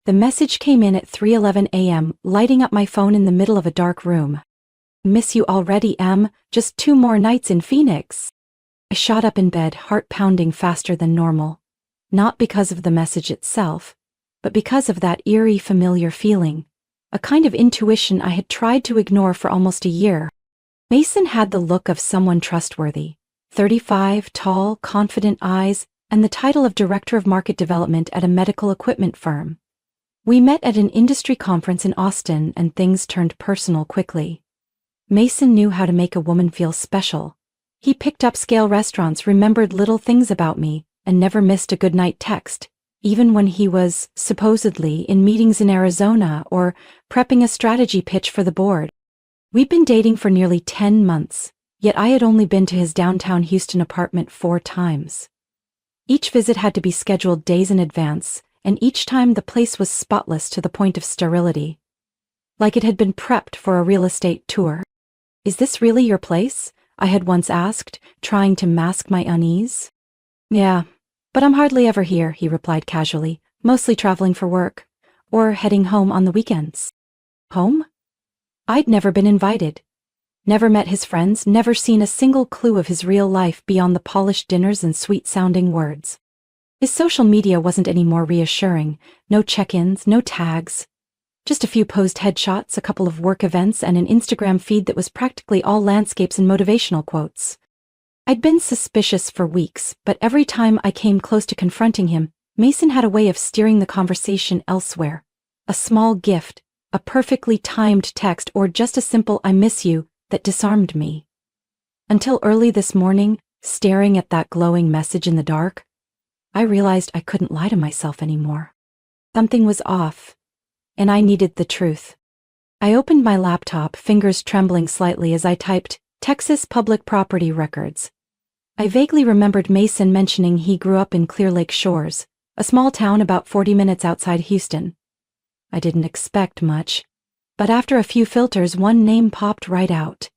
The message came in at 3:11 a.m., lighting up my phone in the middle of a dark room. Miss you already, Em, just 2 more nights in Phoenix. I shot up in bed, heart pounding faster than normal. Not because of the message itself, but because of that eerie familiar feeling, a kind of intuition I had tried to ignore for almost a year. Mason had the look of someone trustworthy. 35, tall, confident eyes, and the title of Director of Market Development at a medical equipment firm. We met at an industry conference in Austin and things turned personal quickly. Mason knew how to make a woman feel special. He picked up scale restaurants, remembered little things about me, and never missed a goodnight text, even when he was, supposedly, in meetings in Arizona or prepping a strategy pitch for the board. We'd been dating for nearly 10 months, yet I had only been to his downtown Houston apartment 4 times. Each visit had to be scheduled days in advance, and each time the place was spotless to the point of sterility. Like it had been prepped for a real estate tour. "Is this really your place?" I had once asked, trying to mask my unease. "Yeah, but I'm hardly ever here," he replied casually, "mostly traveling for work, or heading home on the weekends." Home? I'd never been invited. Never met his friends, never seen a single clue of his real life beyond the polished dinners and sweet-sounding words. His social media wasn't any more reassuring. No check-ins, no tags. Just a few posed headshots, a couple of work events, and an Instagram feed that was practically all landscapes and motivational quotes. I'd been suspicious for weeks, but every time I came close to confronting him, Mason had a way of steering the conversation elsewhere. A small gift, a perfectly timed text, or just a simple "I miss you" that disarmed me. Until early this morning, staring at that glowing message in the dark, I realized I couldn't lie to myself anymore. Something was off, and I needed the truth. I opened my laptop, fingers trembling slightly as I typed, "Texas Public Property Records." I vaguely remembered Mason mentioning he grew up in Clear Lake Shores, a small town about 40 minutes outside Houston. I didn't expect much, but after a few filters, one name popped right out.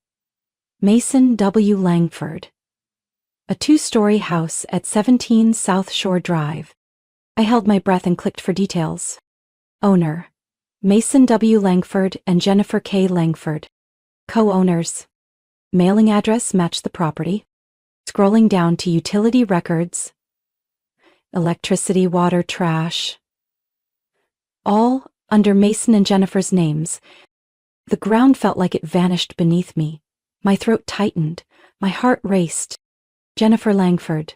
Mason W. Langford. A 2-story house at 17 South Shore Drive. I held my breath and clicked for details. Owner: Mason W. Langford and Jennifer K. Langford. Co-owners. Mailing address matched the property. Scrolling down to utility records. Electricity, water, trash. All under Mason and Jennifer's names. The ground felt like it vanished beneath me. My throat tightened. My heart raced. Jennifer Langford.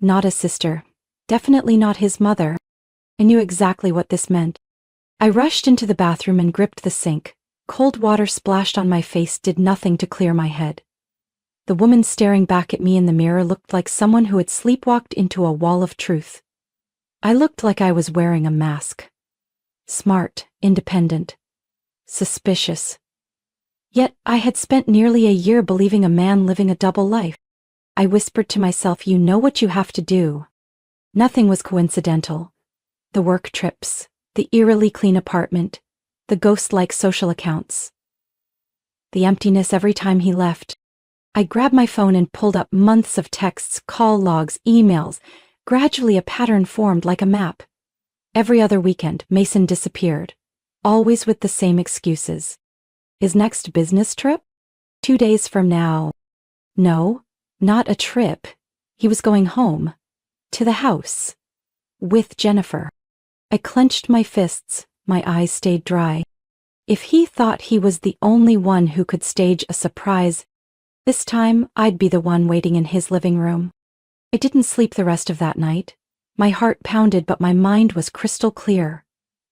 Not a sister. Definitely not his mother. I knew exactly what this meant. I rushed into the bathroom and gripped the sink. Cold water splashed on my face did nothing to clear my head. The woman staring back at me in the mirror looked like someone who had sleepwalked into a wall of truth. I looked like I was wearing a mask. Smart, independent, suspicious. Yet I had spent nearly a year believing a man living a double life. I whispered to myself, "You know what you have to do." Nothing was coincidental. The work trips, the eerily clean apartment, the ghost-like social accounts. The emptiness every time he left. I grabbed my phone and pulled up months of texts, call logs, emails. Gradually a pattern formed like a map. Every other weekend, Mason disappeared, always with the same excuses. His next business trip? 2 days from now. No, not a trip. He was going home. To the house. With Jennifer. I clenched my fists, my eyes stayed dry. If he thought he was the only one who could stage a surprise, this time I'd be the one waiting in his living room. I didn't sleep the rest of that night. My heart pounded, but my mind was crystal clear.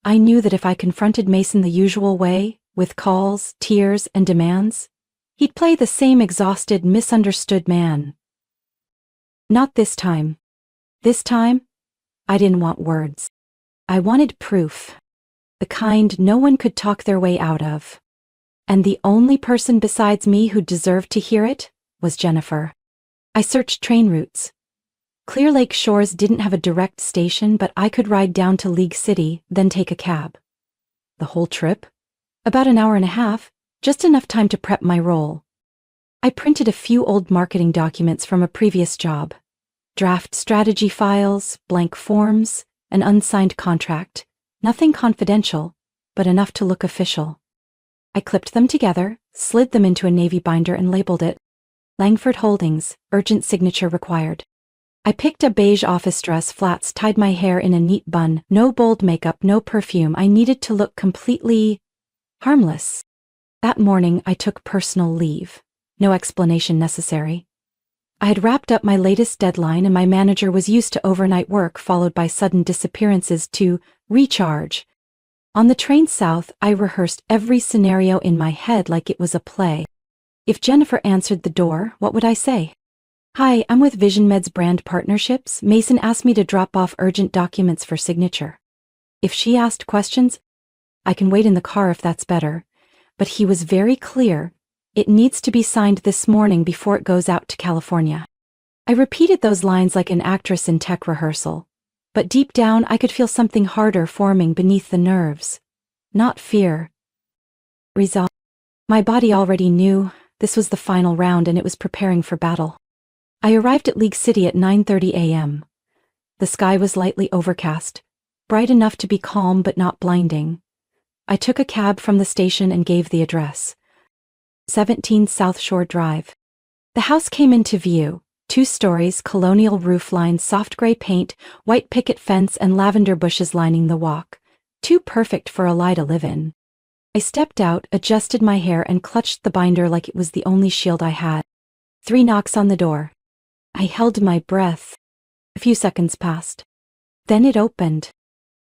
I knew that if I confronted Mason the usual way, with calls, tears, and demands, he'd play the same exhausted, misunderstood man. Not this time. This time, I didn't want words. I wanted proof. The kind no one could talk their way out of. And the only person besides me who deserved to hear it was Jennifer. I searched train routes. Clear Lake Shores didn't have a direct station, but I could ride down to League City, then take a cab. The whole trip? About an hour and a half, just enough time to prep my role. I printed a few old marketing documents from a previous job. Draft strategy files, blank forms, an unsigned contract, Nothing confidential, but enough to look official. I clipped them together, slid them into a navy binder and labeled it Langford Holdings, urgent signature required. I picked a beige office dress, flats, tied my hair in a neat bun, no bold makeup, no perfume. I needed to look completely harmless. That morning I took personal leave. No explanation necessary. I had wrapped up my latest deadline and my manager was used to overnight work followed by sudden disappearances to recharge. On the train south, I rehearsed every scenario in my head like it was a play. If Jennifer answered the door, what would I say? Hi, I'm with VisionMed's brand partnerships. Mason asked me to drop off urgent documents for signature. If she asked questions, I can wait in the car if that's better. But he was very clear. It needs to be signed this morning before it goes out to California. I repeated those lines like an actress in tech rehearsal. But deep down, I could feel something harder forming beneath the nerves. Not fear. Resolve. My body already knew this was the final round and it was preparing for battle. I arrived at League City at 9:30 a.m. The sky was lightly overcast, bright enough to be calm but not blinding. I took a cab from the station and gave the address. 17 South Shore Drive. The house came into view, 2 stories, colonial roofline, soft gray paint, white picket fence and lavender bushes lining the walk. Too perfect for a lie to live in. I stepped out, adjusted my hair and clutched the binder like it was the only shield I had. 3 knocks on the door. I held my breath. A few seconds passed. Then it opened.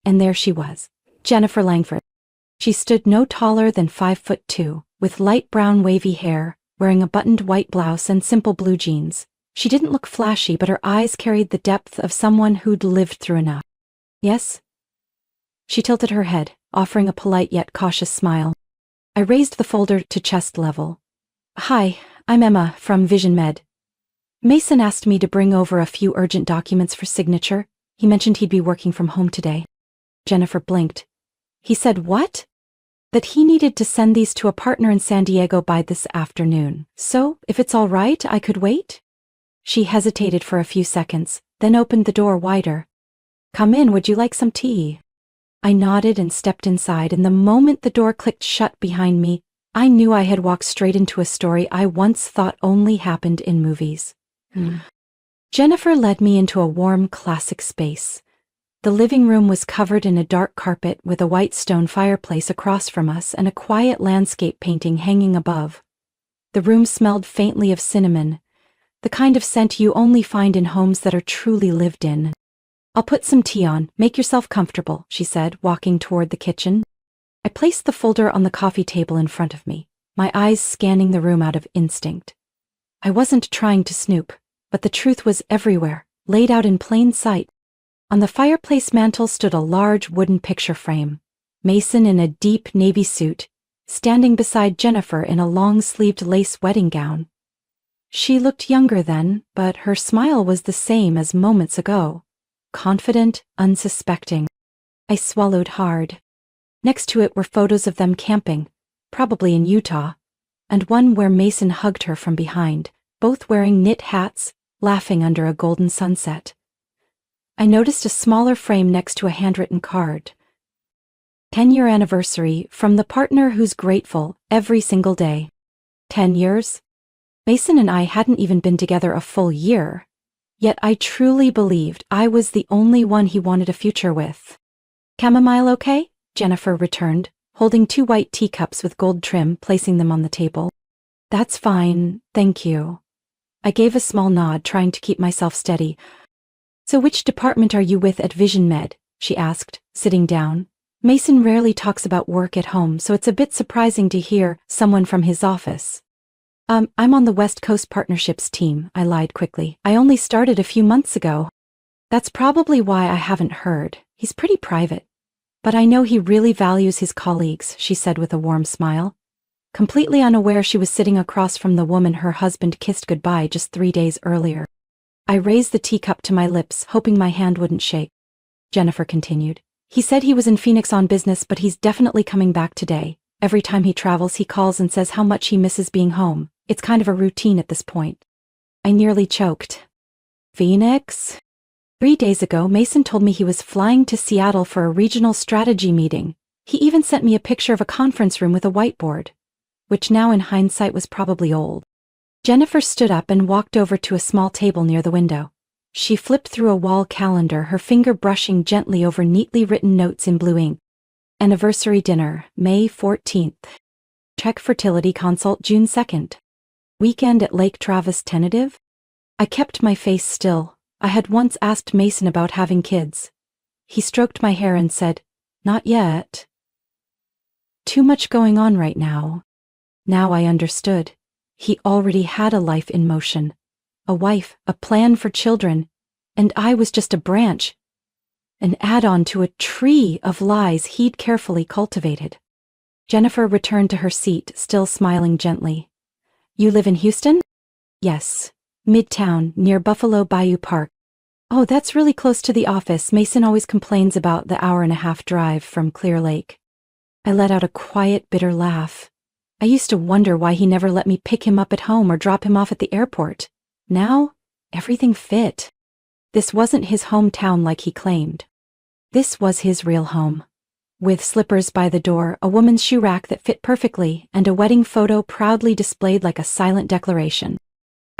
And there she was, Jennifer Langford. She stood no taller than 5'2", with light brown wavy hair, wearing a buttoned white blouse and simple blue jeans. She didn't look flashy, but her eyes carried the depth of someone who'd lived through enough. Yes? She tilted her head, offering a polite yet cautious smile. I raised the folder to chest level. Hi, I'm Emma from VisionMed. Mason asked me to bring over a few urgent documents for signature. He mentioned he'd be working from home today. Jennifer blinked. He said what? That he needed to send these to a partner in San Diego by this afternoon. So, if it's all right, I could wait? She hesitated for a few seconds, then opened the door wider. Come in, would you like some tea? I nodded and stepped inside, and the moment the door clicked shut behind me, I knew I had walked straight into a story I once thought only happened in movies. Jennifer led me into a warm, classic space. The living room was covered in a dark carpet with a white stone fireplace across from us and a quiet landscape painting hanging above. The room smelled faintly of cinnamon, the kind of scent you only find in homes that are truly lived in. I'll put some tea on, make yourself comfortable, she said, walking toward the kitchen. I placed the folder on the coffee table in front of me, my eyes scanning the room out of instinct. I wasn't trying to snoop, but the truth was everywhere, laid out in plain sight. On the fireplace mantel stood a large wooden picture frame, Mason in a deep navy suit, standing beside Jennifer in a long-sleeved lace wedding gown. She looked younger then, but her smile was the same as moments ago, confident, unsuspecting. I swallowed hard. Next to it were photos of them camping, probably in Utah, and one where Mason hugged her from behind, both wearing knit hats, laughing under a golden sunset. I noticed a smaller frame next to a handwritten card. 10-year anniversary from the partner who's grateful every single day. 10 years? Mason and I hadn't even been together a full year, yet I truly believed I was the only one he wanted a future with. Chamomile okay? Jennifer returned, holding 2 white teacups with gold trim, placing them on the table. That's fine, thank you. I gave a small nod, trying to keep myself steady. So which department are you with at VisionMed? She asked, sitting down. Mason rarely talks about work at home, so it's a bit surprising to hear someone from his office. I'm on the West Coast Partnerships team, I lied quickly. I only started a few months ago. That's probably why I haven't heard. He's pretty private. But I know he really values his colleagues, she said with a warm smile. Completely unaware she was sitting across from the woman her husband kissed goodbye just 3 days earlier. I raised the teacup to my lips, hoping my hand wouldn't shake. Jennifer continued. He said he was in Phoenix on business, but he's definitely coming back today. Every time he travels, he calls and says how much he misses being home. It's kind of a routine at this point. I nearly choked. Phoenix? 3 days ago, Mason told me he was flying to Seattle for a regional strategy meeting. He even sent me a picture of a conference room with a whiteboard, which now in hindsight was probably old. Jennifer stood up and walked over to a small table near the window. She flipped through a wall calendar, her finger brushing gently over neatly written notes in blue ink. Anniversary dinner, May 14th. Check fertility consult, June 2nd. Weekend at Lake Travis tentative? I kept my face still. I had once asked Mason about having kids. He stroked my hair and said, "Not yet. Too much going on right now." Now I understood. He already had a life in motion. A wife, a plan for children, and I was just a branch, an add-on to a tree of lies he'd carefully cultivated. Jennifer returned to her seat, still smiling gently. "You live in Houston?" "Yes. Midtown, near Buffalo Bayou Park." "Oh, that's really close to the office. Mason always complains about the hour-and-a-half drive from Clear Lake." I let out a quiet, bitter laugh. I used to wonder why he never let me pick him up at home or drop him off at the airport. Now, everything fit. This wasn't his hometown like he claimed. This was his real home. With slippers by the door, a woman's shoe rack that fit perfectly, and a wedding photo proudly displayed like a silent declaration.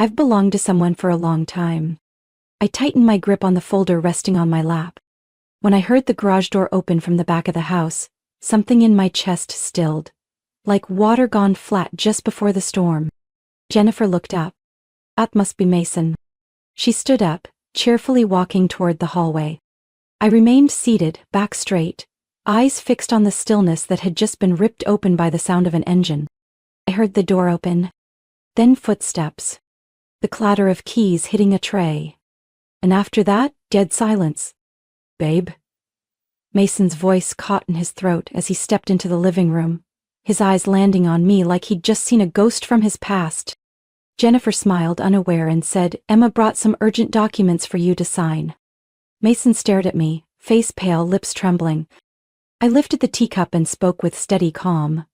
I've belonged to someone for a long time. I tightened my grip on the folder resting on my lap. When I heard the garage door open from the back of the house, something in my chest stilled, like water gone flat just before the storm. Jennifer looked up. "That must be Mason." She stood up, cheerfully walking toward the hallway. I remained seated, back straight, eyes fixed on the stillness that had just been ripped open by the sound of an engine. I heard the door open, then footsteps, the clatter of keys hitting a tray, and after that, dead silence. "Babe?" Mason's voice caught in his throat as he stepped into the living room, his eyes landing on me like he'd just seen a ghost from his past. Jennifer smiled, unaware, and said, "Emma brought some urgent documents for you to sign." Mason stared at me, face pale, lips trembling. I lifted the teacup and spoke with steady calm.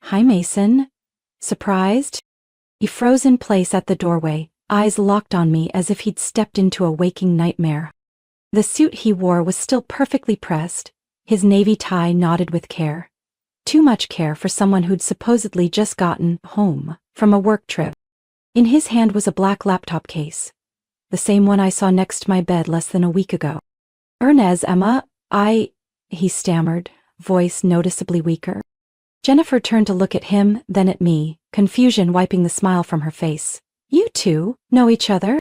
"Hi, Mason." Surprised? He froze in place at the doorway, eyes locked on me as if he'd stepped into a waking nightmare. The suit he wore was still perfectly pressed, his navy tie knotted with care. Too much care for someone who'd supposedly just gotten home from a work trip. In his hand was a black laptop case, the same one I saw next my bed less than a week ago. "Ernez, Emma, he stammered, voice noticeably weaker. Jennifer turned to look at him, then at me, confusion wiping the smile from her face. "You two know each other?"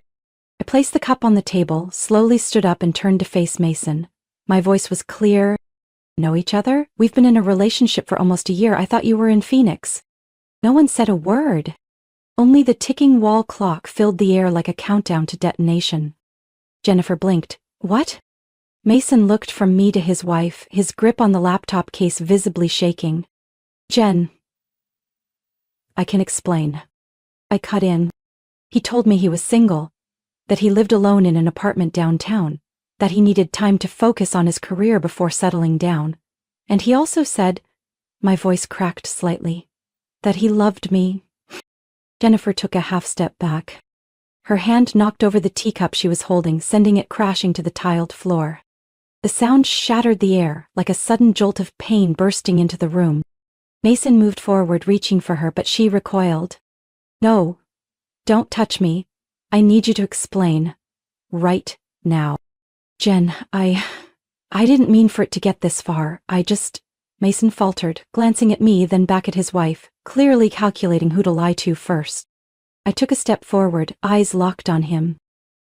I placed the cup on the table, slowly stood up and turned to face Mason. My voice was clear. "Know each other? We've been in a relationship for almost a year. I thought you were in Phoenix." No one said a word. Only the ticking wall clock filled the air like a countdown to detonation. Jennifer blinked. "What?" Mason looked from me to his wife, his grip on the laptop case visibly shaking. "Jen, I can explain." I cut in. "He told me he was single, that he lived alone in an apartment downtown, that he needed time to focus on his career before settling down. And he also said," my voice cracked slightly, "that he loved me." Jennifer took a half step back. Her hand knocked over the teacup she was holding, sending it crashing to the tiled floor. The sound shattered the air, like a sudden jolt of pain bursting into the room. Mason moved forward, reaching for her, but she recoiled. "No, don't touch me. I need you to explain. Right now." "Jen, I didn't mean for it to get this far. Mason faltered, glancing at me, then back at his wife, clearly calculating who to lie to first. I took a step forward, eyes locked on him.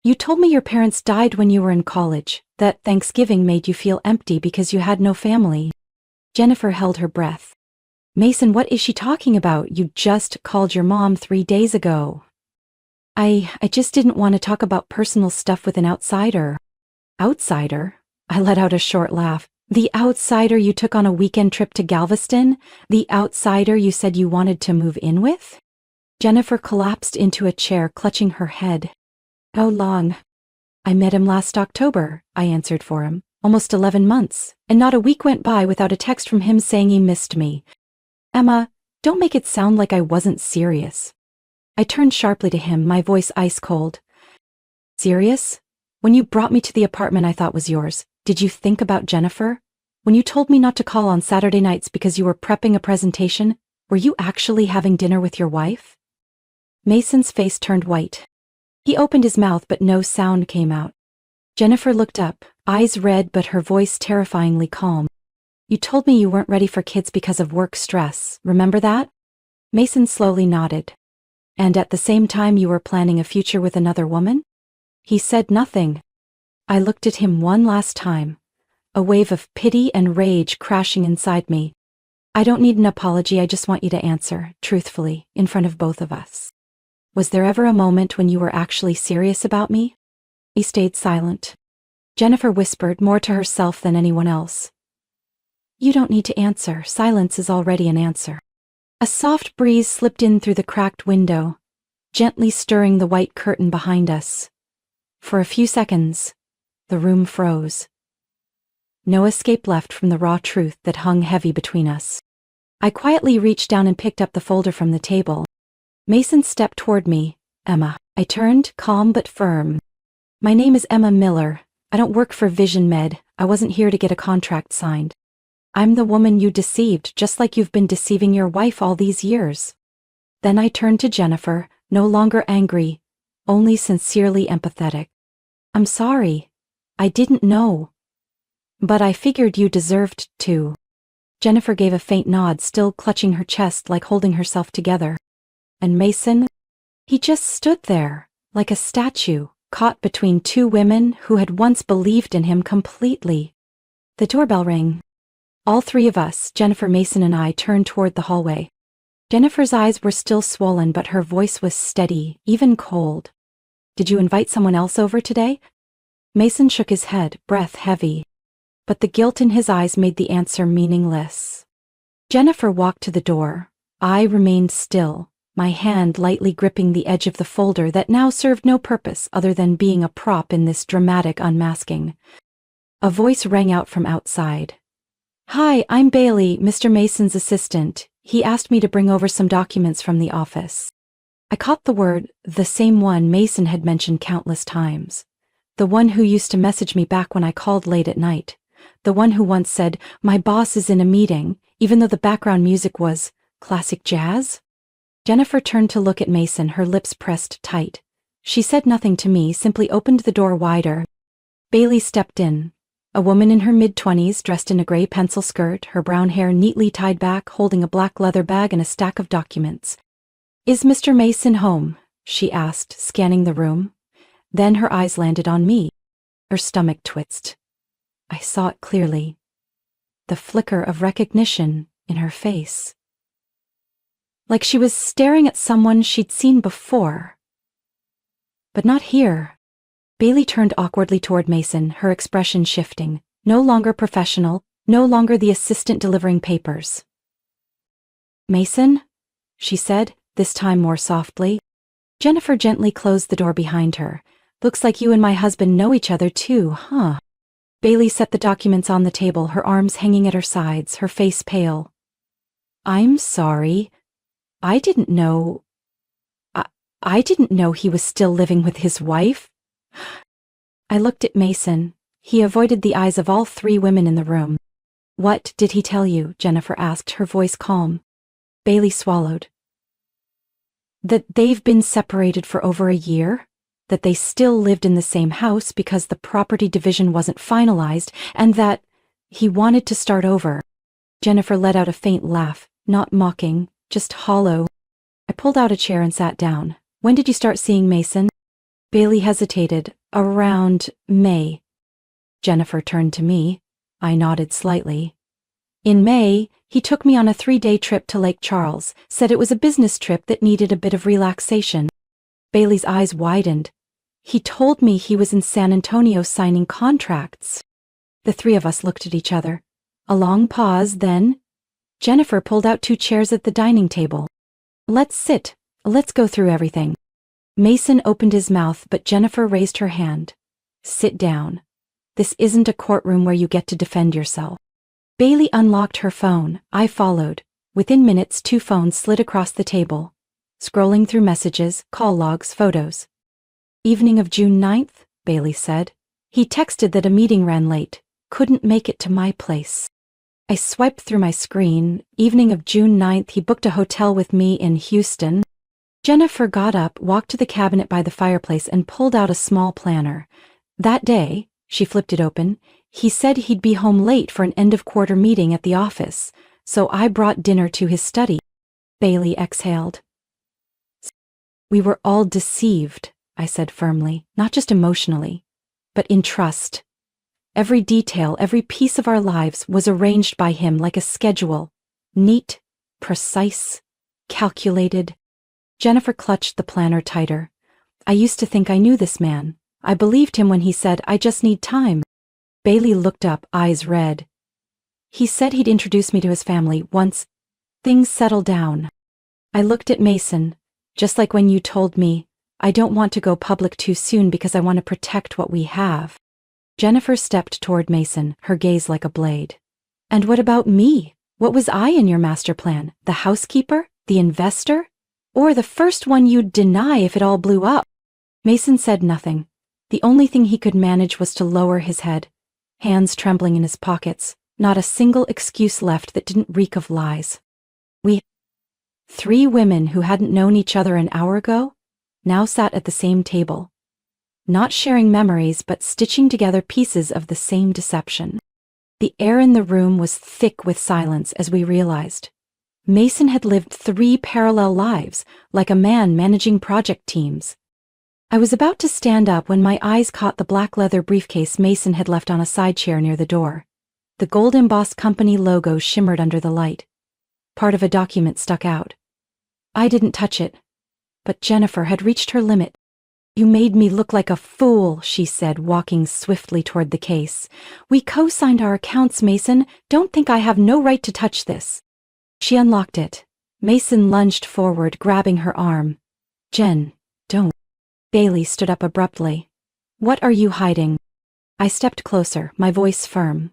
"You told me your parents died when you were in college, that Thanksgiving made you feel empty because you had no family." Jennifer held her breath. "Mason, what is she talking about? You just called your mom 3 days ago." I just didn't want to talk about personal stuff with an outsider." "Outsider?" I let out a short laugh. "The outsider you took on a weekend trip to Galveston? The outsider you said you wanted to move in with?" Jennifer collapsed into a chair, clutching her head. "How long?" "I met him last October," I answered for him. "Almost 11 months, and not a week went by without a text from him saying he missed me." "Emma, don't make it sound like I wasn't serious." I turned sharply to him, my voice ice cold. "Serious? When you brought me to the apartment I thought was yours, did you think about Jennifer? When you told me not to call on Saturday nights because you were prepping a presentation, were you actually having dinner with your wife? Mason's face turned white. He opened his mouth but no sound came out. Jennifer looked up, eyes red but her voice terrifyingly calm. You told me you weren't ready for kids because of work stress, remember that? Mason slowly nodded. And at the same time you were planning a future with another woman? He said nothing. I looked at him one last time, a wave of pity and rage crashing inside me. I don't need an apology, I just want you to answer, truthfully, in front of both of us. Was there ever a moment when you were actually serious about me? He stayed silent. Jennifer whispered, more to herself than anyone else. You don't need to answer, silence is already an answer. A soft breeze slipped in through the cracked window, gently stirring the white curtain behind us. For a few seconds, the room froze. No escape left from the raw truth that hung heavy between us. I quietly reached down and picked up the folder from the table. Mason stepped toward me. Emma. I turned, calm but firm. My name is Emma Miller. I don't work for Vision Med. I wasn't here to get a contract signed. I'm the woman you deceived, just like you've been deceiving your wife all these years. Then I turned to Jennifer, no longer angry, only sincerely empathetic. I'm sorry. I didn't know. But I figured you deserved to. Jennifer gave a faint nod, still clutching her chest like holding herself together. And Mason? He just stood there, like a statue, caught between two women who had once believed in him completely. The doorbell rang. All three of us, Jennifer, Mason, and I, turned toward the hallway. Jennifer's eyes were still swollen, but her voice was steady, even cold. Did you invite someone else over today? Mason shook his head, breath heavy. But the guilt in his eyes made the answer meaningless. Jennifer walked to the door. I remained still, my hand lightly gripping the edge of the folder that now served no purpose other than being a prop in this dramatic unmasking. A voice rang out from outside. Hi, I'm Bailey, Mr. Mason's assistant. He asked me to bring over some documents from the office. I caught the word, the same one Mason had mentioned countless times. The one who used to message me back when I called late at night. The one who once said, my boss is in a meeting, even though the background music was classic jazz. Jennifer turned to look at Mason, her lips pressed tight. She said nothing to me, simply opened the door wider. Bailey stepped in. A woman in her mid-20s, dressed in a gray pencil skirt, her brown hair neatly tied back, holding a black leather bag and a stack of documents. Is Mr. Mason home? She asked, scanning the room. Then her eyes landed on me. Her stomach twitched. I saw it clearly. The flicker of recognition in her face. Like she was staring at someone she'd seen before. But not here. Bailey turned awkwardly toward Mason, her expression shifting. No longer professional, no longer the assistant delivering papers. Mason? She said, this time more softly. Jennifer gently closed the door behind her. Looks like you and my husband know each other too, huh? Bailey set the documents on the table, her arms hanging at her sides, her face pale. I'm sorry. I didn't know he was still living with his wife. I looked at Mason. He avoided the eyes of all three women in the room. What did he tell you? Jennifer asked, her voice calm. Bailey swallowed. That they've been separated for over a year? That they still lived in the same house because the property division wasn't finalized, and that he wanted to start over. Jennifer let out a faint laugh, not mocking, just hollow. I pulled out a chair and sat down. When did you start seeing Mason? Bailey hesitated. Around May. Jennifer turned to me. I nodded slightly. In May, he took me on a 3-day trip to Lake Charles, said it was a business trip that needed a bit of relaxation. Bailey's eyes widened. He told me he was in San Antonio signing contracts. The three of us looked at each other. A long pause, then Jennifer pulled out 2 chairs at the dining table. Let's sit. Let's go through everything. Mason opened his mouth, but Jennifer raised her hand. Sit down. This isn't a courtroom where you get to defend yourself. Bailey unlocked her phone. I followed. Within minutes, 2 phones slid across the table. Scrolling through messages, call logs, photos. Evening of June 9th, Bailey said. He texted that a meeting ran late. Couldn't make it to my place. I swiped through my screen. Evening of June 9th, he booked a hotel with me in Houston. Jennifer got up, walked to the cabinet by the fireplace, and pulled out a small planner. That day, she flipped it open, he said he'd be home late for an end-of-quarter meeting at the office, so I brought dinner to his study. Bailey exhaled. We were all deceived, I said firmly, not just emotionally, but in trust. Every detail, every piece of our lives was arranged by him like a schedule, neat, precise, calculated. Jennifer clutched the planner tighter. I used to think I knew this man. I believed him when he said, I just need time. Bailey looked up, eyes red. He said he'd introduce me to his family once things settled down. I looked at Mason, just like when you told me, I don't want to go public too soon because I want to protect what we have. Jennifer stepped toward Mason, her gaze like a blade. And what about me? What was I in your master plan? The housekeeper? The investor? Or the first one you'd deny if it all blew up? Mason said nothing. The only thing he could manage was to lower his head, hands trembling in his pockets, not a single excuse left that didn't reek of lies. We, 3 women who hadn't known each other an hour ago, now sat at the same table, not sharing memories but stitching together pieces of the same deception. The air in the room was thick with silence as we realized. Mason had lived 3 parallel lives, like a man managing project teams. I was about to stand up when my eyes caught the black leather briefcase Mason had left on a side chair near the door. The gold-embossed company logo shimmered under the light. Part of a document stuck out. I didn't touch it, but Jennifer had reached her limit. You made me look like a fool, she said, walking swiftly toward the case. We co-signed our accounts, Mason. Don't think I have no right to touch this. She unlocked it. Mason lunged forward, grabbing her arm. Jen, don't. Bailey stood up abruptly. What are you hiding? I stepped closer, my voice firm.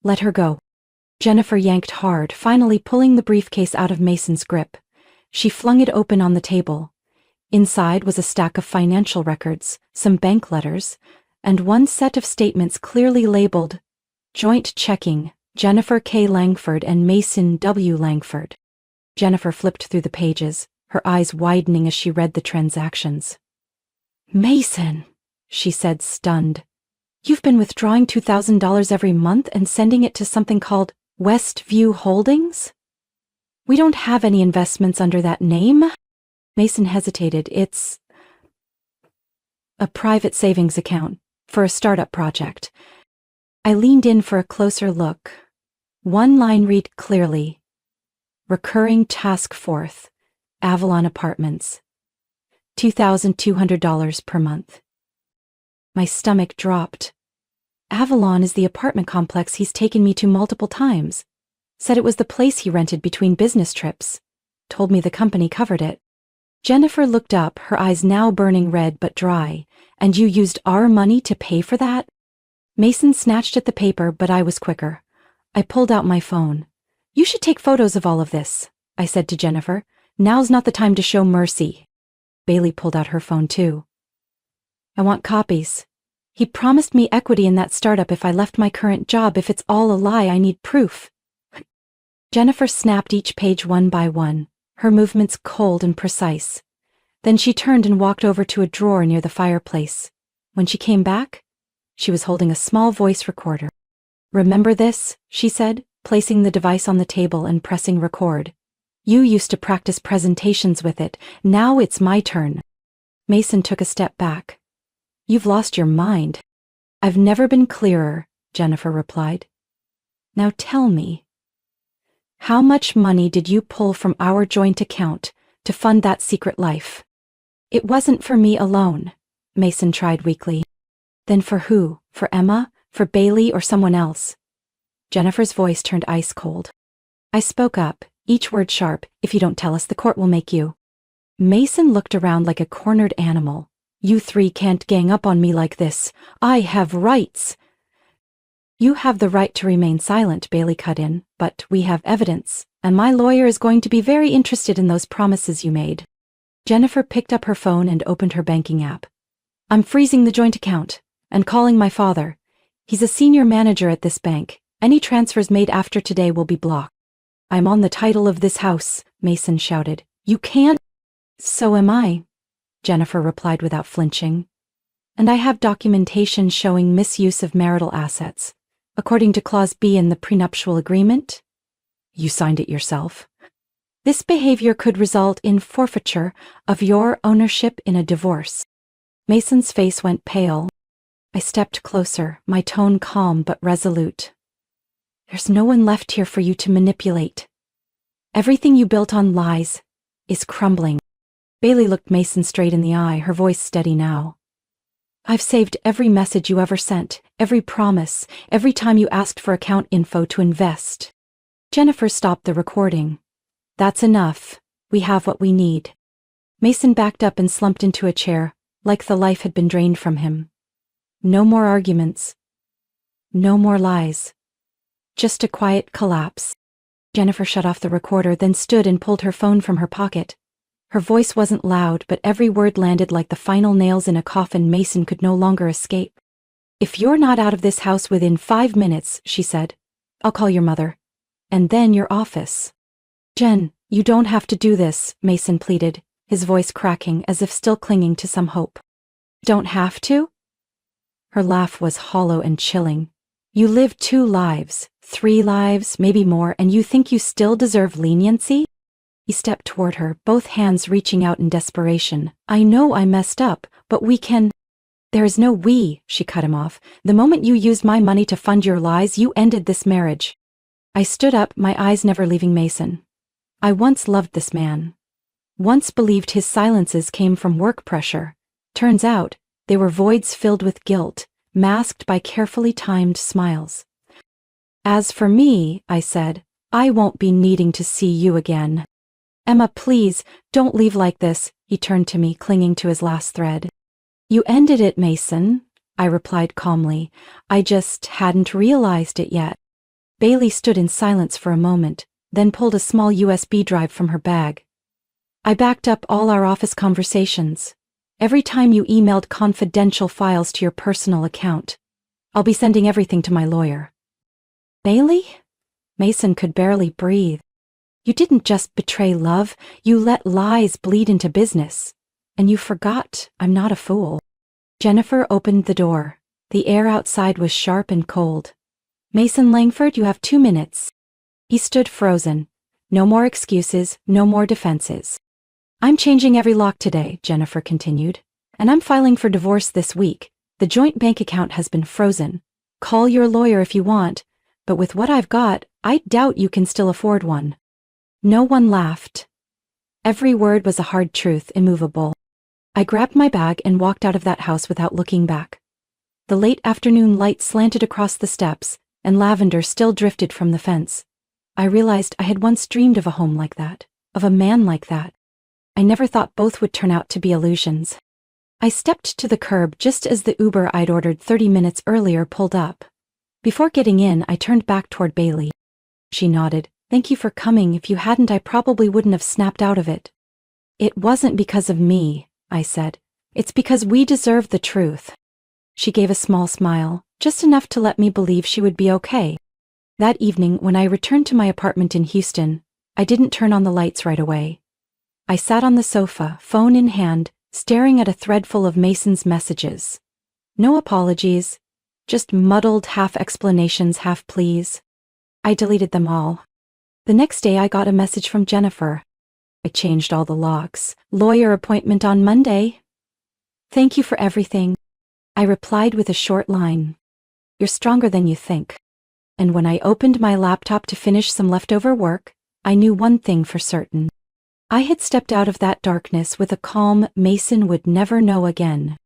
Let her go. Jennifer yanked hard, finally pulling the briefcase out of Mason's grip. She flung it open on the table. Inside was a stack of financial records, some bank letters, and one set of statements clearly labeled Joint Checking, Jennifer K. Langford and Mason W. Langford. Jennifer flipped through the pages, her eyes widening as she read the transactions. Mason, she said, stunned. You've been withdrawing $2,000 every month and sending it to something called Westview Holdings? We don't have any investments under that name. Mason hesitated. It's a private savings account for a startup project. I leaned in for a closer look. One line read clearly, Recurring Task Force, Avalon Apartments, $2,200 per month. My stomach dropped. Avalon is the apartment complex he's taken me to multiple times. Said it was the place he rented between business trips. Told me the company covered it. Jennifer looked up, her eyes now burning red but dry. And you used our money to pay for that? Mason snatched at the paper, but I was quicker. I pulled out my phone. You should take photos of all of this, I said to Jennifer. Now's not the time to show mercy. Bailey pulled out her phone too. I want copies. He promised me equity in that startup if I left my current job. If it's all a lie, I need proof. Jennifer snapped each page one by one, her movements cold and precise. Then she turned and walked over to a drawer near the fireplace. When she came back, she was holding a small voice recorder. Remember this, she said, placing the device on the table and pressing record. You used to practice presentations with it. Now it's my turn. Mason took a step back. You've lost your mind. I've never been clearer, Jennifer replied. Now tell me, how much money did you pull from our joint account to fund that secret life? It wasn't for me alone, Mason tried weakly. Then for who? For Emma? For Bailey or someone else? Jennifer's voice turned ice cold. I spoke up, each word sharp. If you don't tell us, the court will make you. Mason looked around like a cornered animal. You 3 can't gang up on me like this. I have rights. You have the right to remain silent, Bailey cut in, but we have evidence, and my lawyer is going to be very interested in those promises you made. Jennifer picked up her phone and opened her banking app. I'm freezing the joint account and calling my father. He's a senior manager at this bank. Any transfers made after today will be blocked. I'm on the title of this house, Mason shouted. You can't. So am I, Jennifer replied without flinching. And I have documentation showing misuse of marital assets, according to Clause B in the prenuptial agreement. You signed it yourself. This behavior could result in forfeiture of your ownership in a divorce. Mason's face went pale. I stepped closer, my tone calm but resolute. There's no one left here for you to manipulate. Everything you built on lies is crumbling. Bailey looked Mason straight in the eye, her voice steady now. I've saved every message you ever sent, every promise, every time you asked for account info to invest. Jennifer stopped the recording. That's enough. We have what we need. Mason backed up and slumped into a chair, like the life had been drained from him. No more arguments. No more lies. Just a quiet collapse. Jennifer shut off the recorder, then stood and pulled her phone from her pocket. Her voice wasn't loud, but every word landed like the final nails in a coffin Mason could no longer escape. If you're not out of this house within 5 minutes, she said, I'll call your mother. And then your office. Jen, you don't have to do this, Mason pleaded, his voice cracking as if still clinging to some hope. Don't have to? Her laugh was hollow and chilling. You lived 2 lives, 3 lives, maybe more, and you think you still deserve leniency? He stepped toward her, both hands reaching out in desperation. I know I messed up, but we can. There is no we, she cut him off. The moment you used my money to fund your lies, you ended this marriage. I stood up, my eyes never leaving Mason. I once loved this man. Once believed his silences came from work pressure. Turns out, they were voids filled with guilt, masked by carefully timed smiles. As for me, I said, I won't be needing to see you again. Emma, please, don't leave like this, he turned to me, clinging to his last thread. You ended it, Mason, I replied calmly. I just hadn't realized it yet. Bailey stood in silence for a moment, then pulled a small USB drive from her bag. I backed up all our office conversations. Every time you emailed confidential files to your personal account. I'll be sending everything to my lawyer. Bailey? Mason could barely breathe. You didn't just betray love, you let lies bleed into business. And you forgot I'm not a fool. Jennifer opened the door. The air outside was sharp and cold. Mason Langford, you have 2 minutes. He stood frozen. No more excuses, no more defenses. I'm changing every lock today, Jennifer continued. And I'm filing for divorce this week. The joint bank account has been frozen. Call your lawyer if you want, but with what I've got, I doubt you can still afford one. No one laughed. Every word was a hard truth, immovable. I grabbed my bag and walked out of that house without looking back. The late afternoon light slanted across the steps, and lavender still drifted from the fence. I realized I had once dreamed of a home like that, of a man like that. I never thought both would turn out to be illusions. I stepped to the curb just as the Uber I'd ordered 30 minutes earlier pulled up. Before getting in, I turned back toward Bailey. She nodded. Thank you for coming. If you hadn't, I probably wouldn't have snapped out of it. It wasn't because of me, I said. It's because we deserve the truth. She gave a small smile, just enough to let me believe she would be okay. That evening, when I returned to my apartment in Houston, I didn't turn on the lights right away. I sat on the sofa, phone in hand, staring at a thread full of Mason's messages. No apologies, just muddled half-explanations, half-pleas. I deleted them all. The next day I got a message from Jennifer. I changed all the locks. Lawyer appointment on Monday. Thank you for everything. I replied with a short line. You're stronger than you think. And when I opened my laptop to finish some leftover work, I knew one thing for certain. I had stepped out of that darkness with a calm Mason would never know again.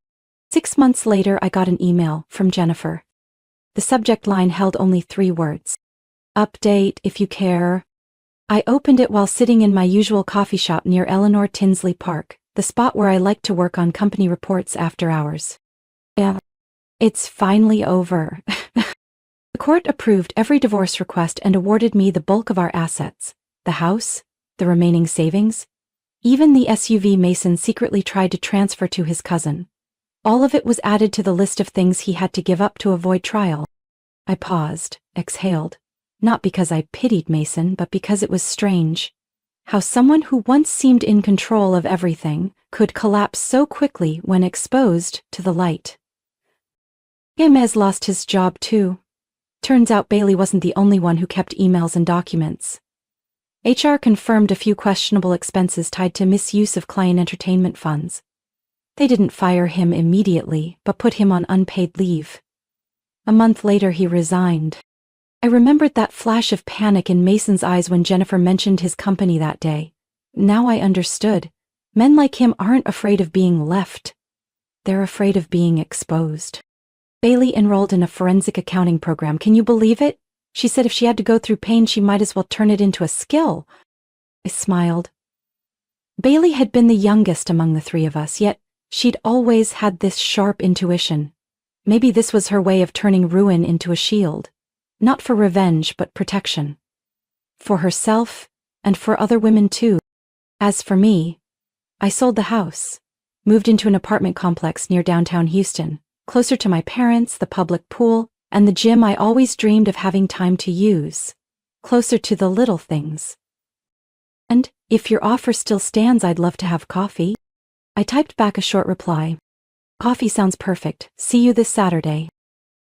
6 months later, I got an email from Jennifer. The subject line held only 3 words. Update if you care. I opened it while sitting in my usual coffee shop near Eleanor Tinsley Park, the spot where I like to work on company reports after hours. Yeah. It's finally over. The court approved every divorce request and awarded me the bulk of our assets. The house, the remaining savings, even the SUV Mason secretly tried to transfer to his cousin. All of it was added to the list of things he had to give up to avoid trial. I paused, exhaled. Not because I pitied Mason, but because it was strange. How someone who once seemed in control of everything could collapse so quickly when exposed to the light. Gomez lost his job too. Turns out Bailey wasn't the only one who kept emails and documents. HR confirmed a few questionable expenses tied to misuse of client entertainment funds. They didn't fire him immediately, but put him on unpaid leave. A month later he resigned. I remembered that flash of panic in Mason's eyes when Jennifer mentioned his company that day. Now I understood. Men like him aren't afraid of being left. They're afraid of being exposed. Bailey enrolled in a forensic accounting program. Can you believe it? She said if she had to go through pain, she might as well turn it into a skill. I smiled. Bailey had been the youngest among the three of us, yet she'd always had this sharp intuition. Maybe this was her way of turning ruin into a shield. Not for revenge, but protection. For herself, and for other women too. As for me, I sold the house, moved into an apartment complex near downtown Houston, closer to my parents, the public pool, and the gym I always dreamed of having time to use. Closer to the little things. And, if your offer still stands, I'd love to have coffee. I typed back a short reply. Coffee sounds perfect. See you this Saturday.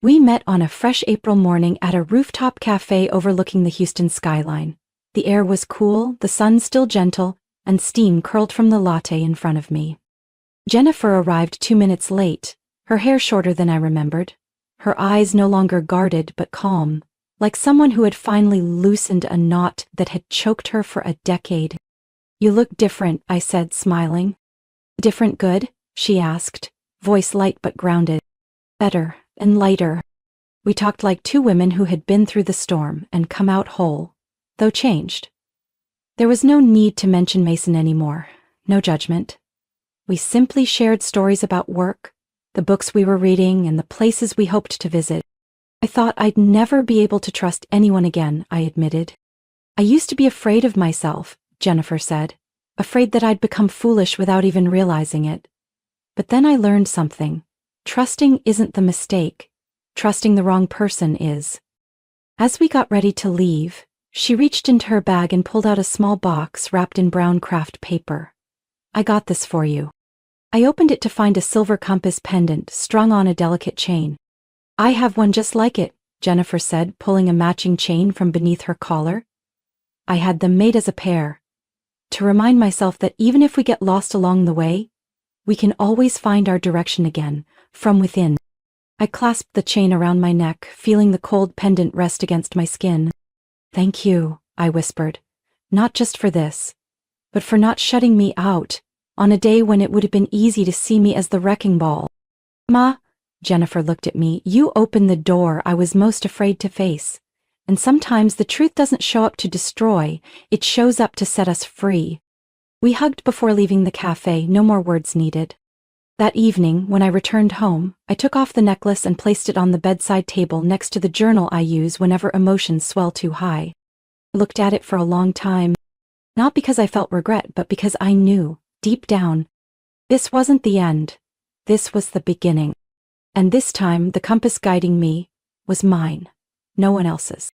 We met on a fresh April morning at a rooftop cafe overlooking the Houston skyline. The air was cool, the sun still gentle, and steam curled from the latte in front of me. Jennifer arrived 2 minutes late, her hair shorter than I remembered, her eyes no longer guarded but calm, like someone who had finally loosened a knot that had choked her for a decade. You look different, I said, smiling. Different good? She asked, voice light but grounded. Better, and lighter. We talked like two women who had been through the storm and come out whole, though changed. There was no need to mention Mason anymore, no judgment. We simply shared stories about work, the books we were reading, and the places we hoped to visit. I thought I'd never be able to trust anyone again, I admitted. I used to be afraid of myself, Jennifer said, afraid that I'd become foolish without even realizing it. But then I learned something. Trusting isn't the mistake. Trusting the wrong person is. As we got ready to leave, she reached into her bag and pulled out a small box wrapped in brown craft paper. I got this for you. I opened it to find a silver compass pendant strung on a delicate chain. I have one just like it, Jennifer said, pulling a matching chain from beneath her collar. I had them made as a pair. To remind myself that even if we get lost along the way, we can always find our direction again, from within. I clasped the chain around my neck, feeling the cold pendant rest against my skin. Thank you, I whispered. Not just for this, but for not shutting me out, on a day when it would have been easy to see me as the wrecking ball. Ma, Jennifer looked at me, you opened the door I was most afraid to face. And sometimes the truth doesn't show up to destroy, it shows up to set us free. We hugged before leaving the cafe, no more words needed. That evening, when I returned home, I took off the necklace and placed it on the bedside table next to the journal I use whenever emotions swell too high. I looked at it for a long time, not because I felt regret, but because I knew, deep down, this wasn't the end. This was the beginning. And this time, the compass guiding me was mine, no one else's.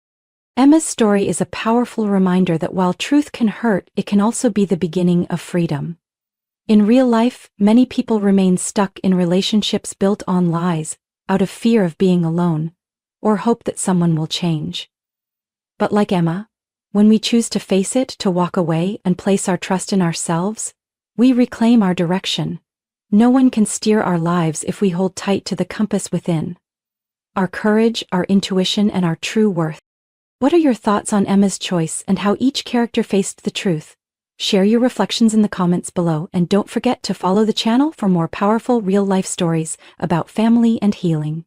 Emma's story is a powerful reminder that while truth can hurt, it can also be the beginning of freedom. In real life, many people remain stuck in relationships built on lies, out of fear of being alone, or hope that someone will change. But like Emma, when we choose to face it, to walk away and place our trust in ourselves, we reclaim our direction. No one can steer our lives if we hold tight to the compass within. Our courage, our intuition, and our true worth. What are your thoughts on Emma's choice and how each character faced the truth? Share your reflections in the comments below, and don't forget to follow the channel for more powerful real-life stories about family and healing.